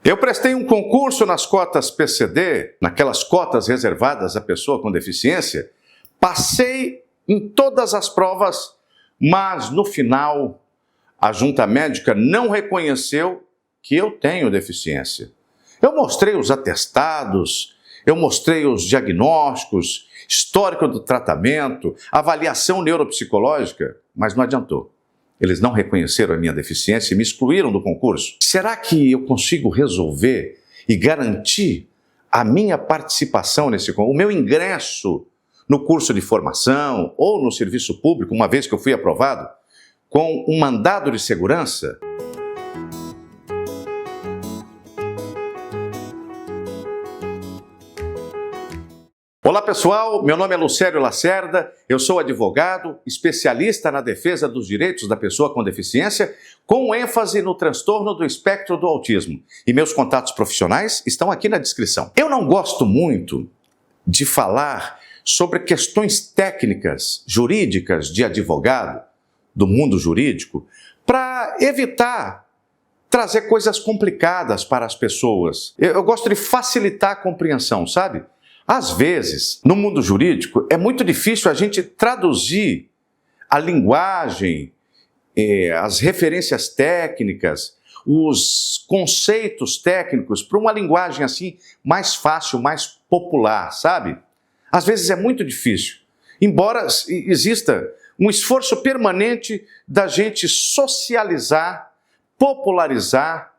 Eu prestei um concurso nas cotas PCD, naquelas cotas reservadas à pessoa com deficiência, passei em todas as provas, mas no final a junta médica não reconheceu que eu tenho deficiência. Eu mostrei os atestados, eu mostrei os diagnósticos, histórico do tratamento, avaliação neuropsicológica, mas não adiantou. Eles não reconheceram a minha deficiência e me excluíram do concurso. Será que eu consigo resolver e garantir a minha participação nesse concurso, o meu ingresso no curso de formação ou no serviço público, uma vez que eu fui aprovado, com um mandado de segurança? Olá pessoal, meu nome é Lucério Lacerda, eu sou advogado, especialista na defesa dos direitos da pessoa com deficiência, com ênfase no transtorno do espectro do autismo. E meus contatos profissionais estão aqui na descrição. Eu não gosto muito de falar sobre questões técnicas, jurídicas de advogado, do mundo jurídico, para evitar trazer coisas complicadas para as pessoas. Eu gosto de facilitar a compreensão, sabe? Às vezes, no mundo jurídico, é muito difícil a gente traduzir a linguagem, as referências técnicas, os conceitos técnicos para uma linguagem assim mais fácil, mais popular, sabe? Às vezes é muito difícil, embora exista um esforço permanente da gente socializar, popularizar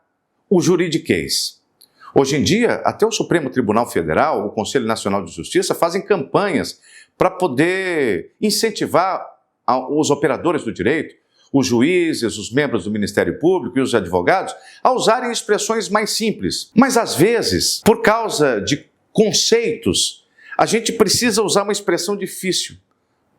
o juridiquês. Hoje em dia, até o Supremo Tribunal Federal, o Conselho Nacional de Justiça, fazem campanhas para poder incentivar os operadores do direito, os juízes, os membros do Ministério Público e os advogados a usarem expressões mais simples. Mas, às vezes, por causa de conceitos, a gente precisa usar uma expressão difícil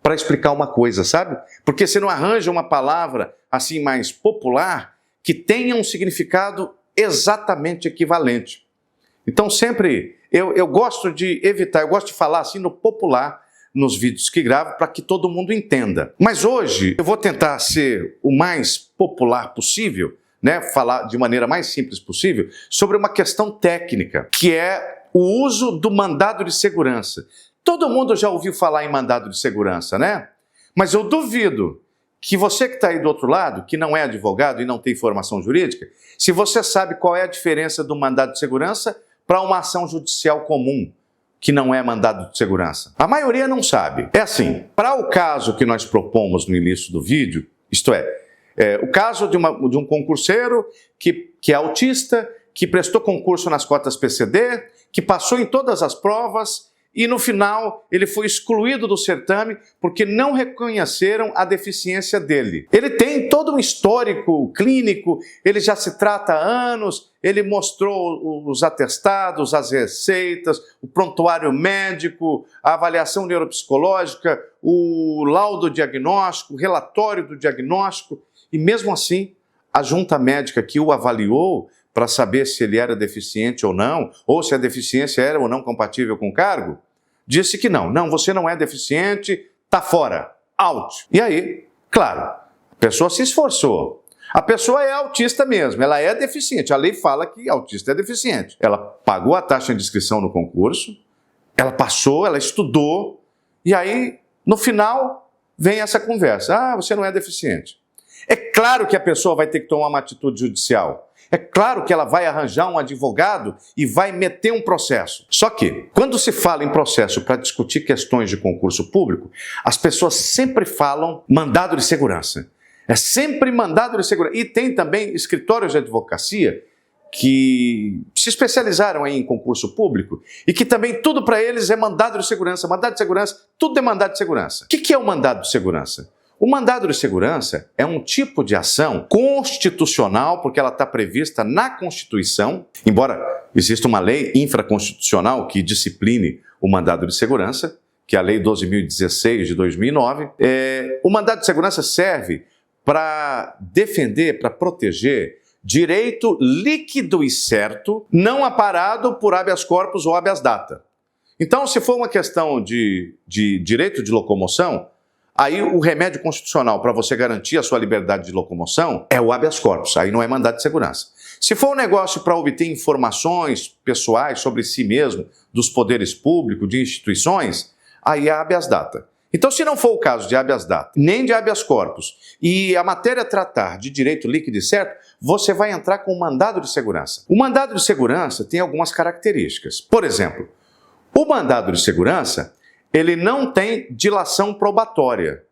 para explicar uma coisa, sabe? Porque você não arranja uma palavra assim mais popular que tenha um significado exatamente equivalente. Então sempre eu gosto de evitar, eu gosto de falar assim no popular nos vídeos que gravo para que todo mundo entenda. Mas hoje eu vou tentar ser o mais popular possível, né? Falar de maneira mais simples possível sobre uma questão técnica, que é o uso do mandado de segurança. Todo mundo já ouviu falar em mandado de segurança, né? Mas eu duvido que você que está aí do outro lado, que não é advogado e não tem formação jurídica, se você sabe qual é a diferença do mandado de segurança para uma ação judicial comum, que não é mandado de segurança. A maioria não sabe. É assim, para o caso que nós propomos no início do vídeo, isto é, o caso de um concurseiro que é autista, que prestou concurso nas cotas PCD, que passou em todas as provas, e no final ele foi excluído do certame porque não reconheceram a deficiência dele. Ele tem todo um histórico clínico, ele já se trata há anos, ele mostrou os atestados, as receitas, o prontuário médico, a avaliação neuropsicológica, o laudo diagnóstico, o relatório do diagnóstico, e mesmo assim a junta médica que o avaliou para saber se ele era deficiente ou não, ou se a deficiência era ou não compatível com o cargo, disse que não, você não é deficiente, tá fora, out. E aí, claro, a pessoa se esforçou. A pessoa é autista mesmo, ela é deficiente, a lei fala que autista é deficiente. Ela pagou a taxa de inscrição no concurso, ela passou, ela estudou, e aí, no final, vem essa conversa, você não é deficiente. É claro que a pessoa vai ter que tomar uma atitude judicial. É claro que ela vai arranjar um advogado e vai meter um processo. Só que, quando se fala em processo para discutir questões de concurso público, as pessoas sempre falam mandado de segurança. É sempre mandado de segurança. E tem também escritórios de advocacia que se especializaram aí em concurso público e que também tudo para eles é mandado de segurança, tudo é mandado de segurança. O que é o mandado de segurança? O mandado de segurança é um tipo de ação constitucional, porque ela está prevista na Constituição, embora exista uma lei infraconstitucional que discipline o mandado de segurança, que é a Lei 12.016 de 2009. O mandado de segurança serve para defender, para proteger direito líquido e certo, não amparado por habeas corpus ou habeas data. Então, se for uma questão de direito de locomoção, aí o remédio constitucional para você garantir a sua liberdade de locomoção é o habeas corpus, aí não é mandado de segurança. Se for um negócio para obter informações pessoais sobre si mesmo, dos poderes públicos, de instituições, aí é habeas data. Então, se não for o caso de habeas data, nem de habeas corpus, e a matéria tratar de direito líquido e certo, você vai entrar com um mandado de segurança. O mandado de segurança tem algumas características. Por exemplo, o mandado de segurança, ele não tem dilação probatória.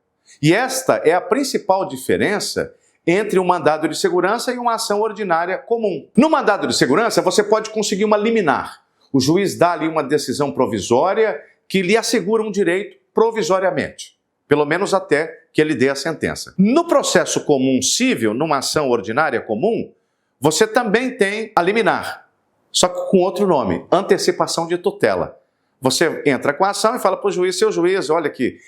E esta é a principal diferença entre um mandado de segurança e uma ação ordinária comum. No mandado de segurança, você pode conseguir uma liminar. O juiz dá ali uma decisão provisória que lhe assegura um direito provisoriamente, pelo menos até que ele dê a sentença. No processo comum civil, numa ação ordinária comum, você também tem a liminar, só que com outro nome, antecipação de tutela. Você entra com a ação e fala para o juiz, seu juiz, olha aqui,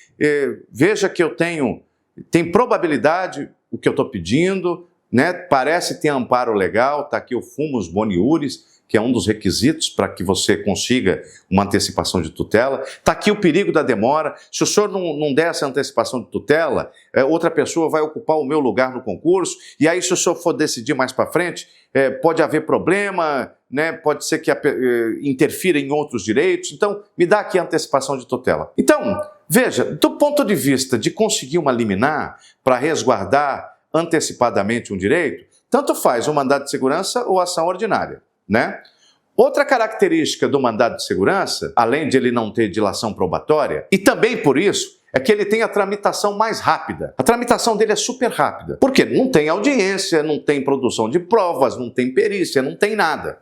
veja que eu tem probabilidade o que eu estou pedindo, né? Parece ter amparo legal, está aqui o fumus boniuris, que é um dos requisitos para que você consiga uma antecipação de tutela. Está aqui o perigo da demora. Se o senhor não der essa antecipação de tutela, outra pessoa vai ocupar o meu lugar no concurso, e aí se o senhor for decidir mais para frente, pode haver problema, né? Pode ser que interfira em outros direitos. Então, me dá aqui a antecipação de tutela. Então, veja, do ponto de vista de conseguir uma liminar para resguardar antecipadamente um direito, tanto faz o mandado de segurança ou ação ordinária, né? Outra característica do mandado de segurança, além de ele não ter dilação probatória, e também por isso, é que ele tem a tramitação mais rápida. A tramitação dele é super rápida. Por quê? Não tem audiência, não tem produção de provas, não tem perícia, não tem nada.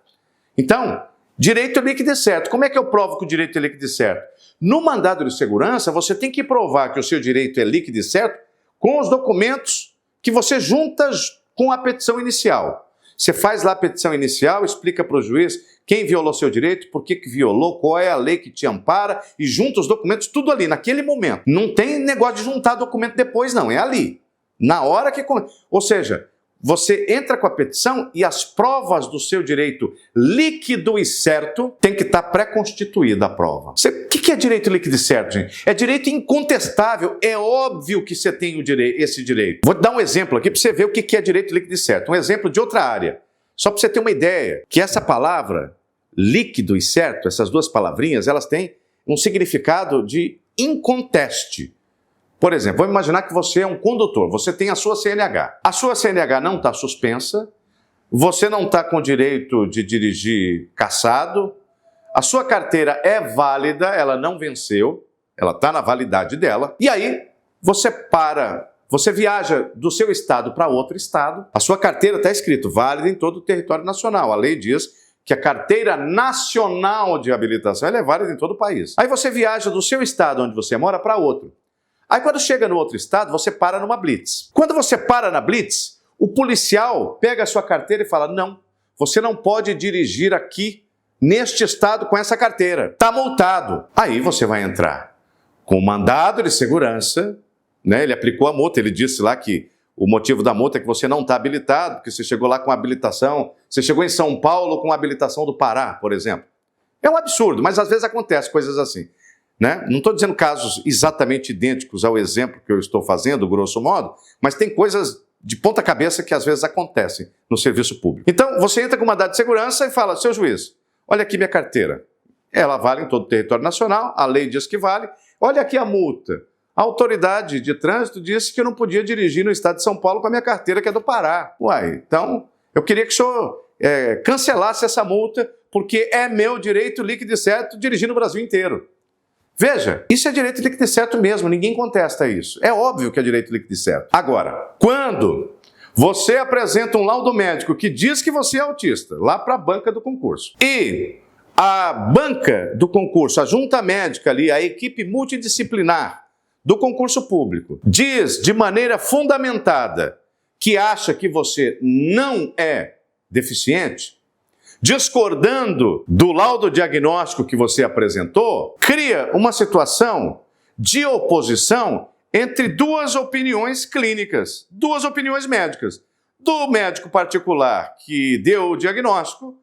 Então, direito líquido e certo. Como é que eu provo que o direito é líquido e certo? No mandado de segurança, você tem que provar que o seu direito é líquido e certo com os documentos que você junta com a petição inicial. Você faz lá a petição inicial, explica para o juiz quem violou seu direito, por que violou, qual é a lei que te ampara, e junta os documentos, tudo ali, naquele momento. Não tem negócio de juntar documento depois, não, é ali. Na hora que... Ou seja, você entra com a petição e as provas do seu direito líquido e certo tem que estar pré-constituída a prova. O que é direito líquido e certo, gente? É direito incontestável. É óbvio que você tem esse direito. Vou dar um exemplo aqui para você ver o que é direito líquido e certo. Um exemplo de outra área. Só para você ter uma ideia, que essa palavra, líquido e certo, essas duas palavrinhas, elas têm um significado de inconteste. Por exemplo, vamos imaginar que você é um condutor, você tem a sua CNH. A sua CNH não está suspensa, você não está com direito de dirigir cassado, a sua carteira é válida, ela não venceu, ela está na validade dela, e aí você viaja do seu estado para outro estado, a sua carteira está escrito válida em todo o território nacional, a lei diz que a carteira nacional de habilitação ela é válida em todo o país. Aí você viaja do seu estado onde você mora para outro. Aí quando chega no outro estado, você para numa blitz. Quando você para na blitz, o policial pega a sua carteira e fala, não, você não pode dirigir aqui neste estado com essa carteira. Está multado. Aí você vai entrar com o mandado de segurança, né? Ele aplicou a multa, ele disse lá que o motivo da multa é que você não está habilitado, porque você chegou lá com habilitação, você chegou em São Paulo com habilitação do Pará, por exemplo. É um absurdo, mas às vezes acontece coisas assim. Né? Não estou dizendo casos exatamente idênticos ao exemplo que eu estou fazendo, grosso modo, mas tem coisas de ponta cabeça que às vezes acontecem no serviço público. Então, você entra com uma mandado de segurança e fala, seu juiz, olha aqui minha carteira. Ela vale em todo o território nacional, a lei diz que vale. Olha aqui a multa. A autoridade de trânsito disse que eu não podia dirigir no estado de São Paulo com a minha carteira, que é do Pará. Uai, então, eu queria que o senhor cancelasse essa multa, porque é meu direito líquido e certo dirigir no Brasil inteiro. Veja, isso é direito líquido e certo mesmo, ninguém contesta isso. É óbvio que é direito líquido e certo. Agora, quando você apresenta um laudo médico que diz que você é autista, lá para a banca do concurso, e a banca do concurso, a junta médica ali, a equipe multidisciplinar do concurso público, diz de maneira fundamentada que acha que você não é deficiente, discordando do laudo diagnóstico que você apresentou, cria uma situação de oposição entre duas opiniões clínicas, duas opiniões médicas, do médico particular que deu o diagnóstico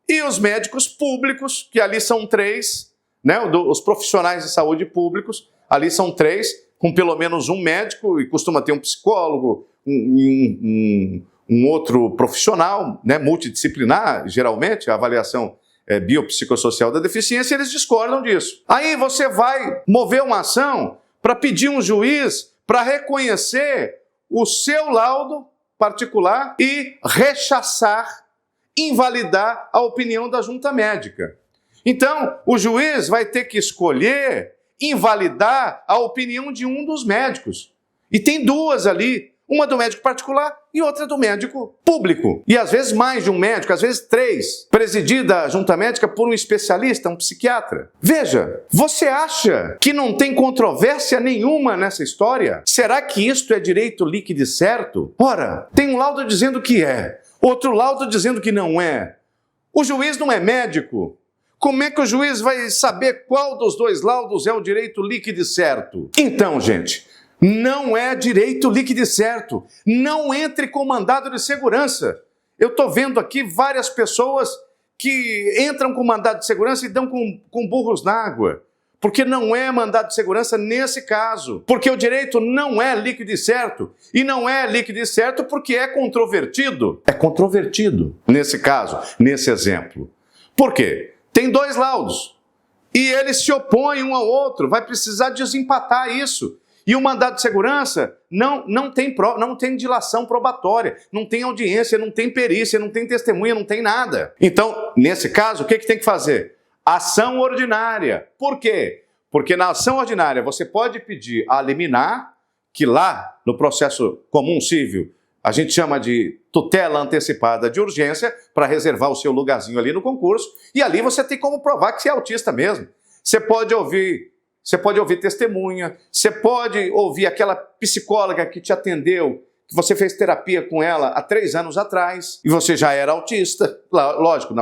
e os médicos públicos, que ali são três, né, os profissionais de saúde públicos, ali são três, com pelo menos um médico, e costuma ter um psicólogo, um um outro profissional, né, multidisciplinar, geralmente, a avaliação biopsicossocial da deficiência, eles discordam disso. Aí você vai mover uma ação para pedir um juiz para reconhecer o seu laudo particular e rechaçar, invalidar a opinião da junta médica. Então, o juiz vai ter que escolher invalidar a opinião de um dos médicos. E tem duas ali, uma do médico particular e outra do médico público. E às vezes mais de um médico, às vezes três, presidida a junta médica por um especialista, um psiquiatra. Veja, você acha que não tem controvérsia nenhuma nessa história? Será que isto é direito líquido e certo? Ora, tem um laudo dizendo que é, outro laudo dizendo que não é. O juiz não é médico. Como é que o juiz vai saber qual dos dois laudos é o direito líquido e certo? Então, gente, não é direito líquido e certo. Não entre com mandado de segurança. Eu estou vendo aqui várias pessoas que entram com mandado de segurança e dão com burros na água. Porque não é mandado de segurança nesse caso. Porque o direito não é líquido e certo. E não é líquido e certo porque é controvertido. É controvertido nesse caso, nesse exemplo. Por quê? Tem dois laudos e eles se opõem um ao outro, vai precisar desempatar isso. E o mandado de segurança não tem dilação probatória, não tem audiência, não tem perícia, não tem testemunha, não tem nada. Então, nesse caso, o que tem que fazer? Ação ordinária. Por quê? Porque na ação ordinária você pode pedir a liminar, que lá no processo comum civil a gente chama de tutela antecipada de urgência para reservar o seu lugarzinho ali no concurso, e ali você tem como provar que você é autista mesmo. Você pode ouvir testemunha, você pode ouvir aquela psicóloga que te atendeu, que você fez terapia com ela há 3 anos atrás, e você já era autista. Lógico,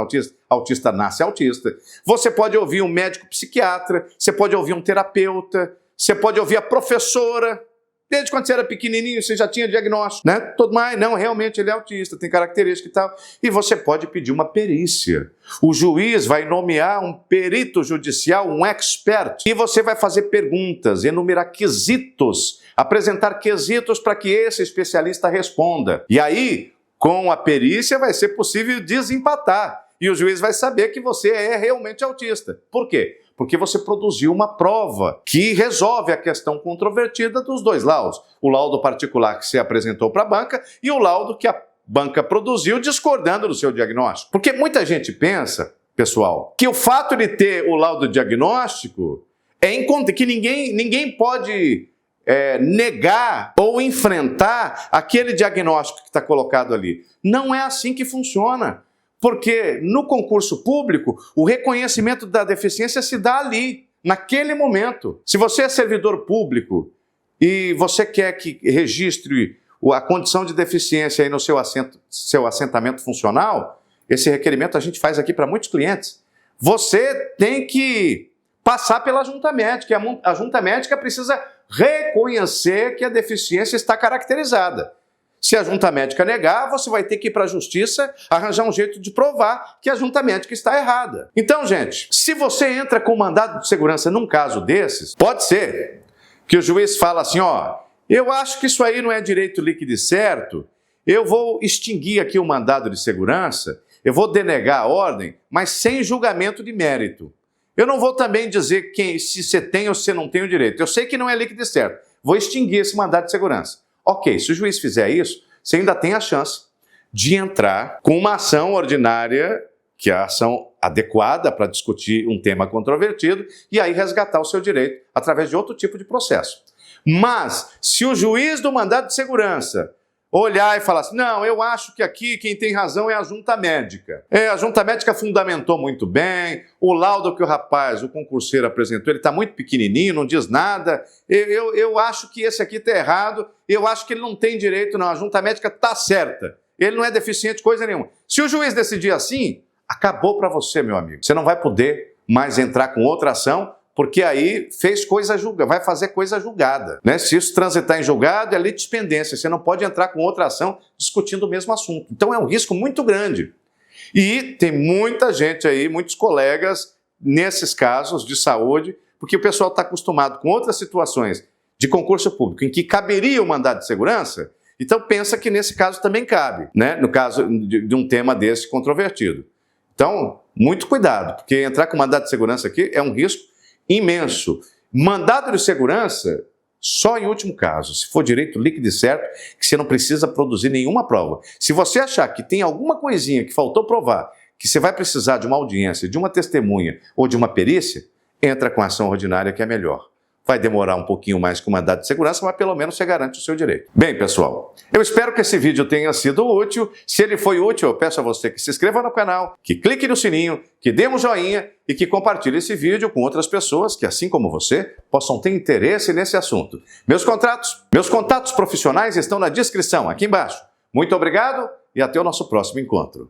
autista nasce autista. Você pode ouvir um médico psiquiatra, você pode ouvir um terapeuta, você pode ouvir a professora. Desde quando você era pequenininho, você já tinha diagnóstico, né? Tudo mais, não, realmente ele é autista, tem característica e tal. E você pode pedir uma perícia. O juiz vai nomear um perito judicial, um expert, e você vai fazer perguntas, enumerar quesitos, apresentar quesitos para que esse especialista responda. E aí, com a perícia, vai ser possível desempatar. E o juiz vai saber que você é realmente autista. Por quê? Porque você produziu uma prova que resolve a questão controvertida dos dois laudos. O laudo particular que você apresentou para a banca e o laudo que a banca produziu discordando do seu diagnóstico. Porque muita gente pensa, pessoal, que o fato de ter o laudo diagnóstico que ninguém pode negar ou enfrentar aquele diagnóstico que está colocado ali. Não é assim que funciona. Porque no concurso público, o reconhecimento da deficiência se dá ali, naquele momento. Se você é servidor público e você quer que registre a condição de deficiência aí no seu assentamento funcional, esse requerimento a gente faz aqui para muitos clientes. Você tem que passar pela junta médica. A junta médica precisa reconhecer que a deficiência está caracterizada. Se a junta médica negar, você vai ter que ir para a justiça arranjar um jeito de provar que a junta médica está errada. Então, gente, se você entra com mandado de segurança num caso desses, pode ser que o juiz fala assim, eu acho que isso aí não é direito líquido e certo, eu vou extinguir aqui o mandado de segurança, eu vou denegar a ordem, mas sem julgamento de mérito. Eu não vou também dizer se você tem ou se você não tem o direito. Eu sei que não é líquido e certo, vou extinguir esse mandado de segurança. Ok, se o juiz fizer isso, você ainda tem a chance de entrar com uma ação ordinária, que é a ação adequada para discutir um tema controvertido, e aí resgatar o seu direito através de outro tipo de processo. Mas, se o juiz do mandado de segurança olhar e falar assim, não, eu acho que aqui quem tem razão é a junta médica. A junta médica fundamentou muito bem, o laudo que o concurseiro apresentou, ele está muito pequenininho, não diz nada, eu acho que esse aqui está errado, eu acho que ele não tem direito, não, a junta médica está certa, ele não é deficiente coisa nenhuma. Se o juiz decidir assim, acabou para você, meu amigo. Você não vai poder mais entrar com outra ação, porque aí vai fazer coisa julgada, né? Se isso transitar em julgado, é litispendência. Você não pode entrar com outra ação discutindo o mesmo assunto. Então é um risco muito grande. E tem muita gente aí, muitos colegas, nesses casos de saúde, porque o pessoal está acostumado com outras situações de concurso público em que caberia o mandado de segurança, Então pensa que nesse caso também cabe, né? No caso de um tema desse controvertido. Então, muito cuidado, porque entrar com mandado de segurança aqui é um risco imenso. Mandado de segurança, só em último caso, se for direito líquido e certo, que você não precisa produzir nenhuma prova. Se você achar que tem alguma coisinha que faltou provar, que você vai precisar de uma audiência, de uma testemunha ou de uma perícia, entra com ação ordinária que é melhor. Vai demorar um pouquinho mais que o mandado de segurança, mas pelo menos você garante o seu direito. Bem, pessoal, eu espero que esse vídeo tenha sido útil. Se ele foi útil, eu peço a você que se inscreva no canal, que clique no sininho, que dê um joinha e que compartilhe esse vídeo com outras pessoas que, assim como você, possam ter interesse nesse assunto. Meus contatos profissionais estão na descrição, aqui embaixo. Muito obrigado e até o nosso próximo encontro.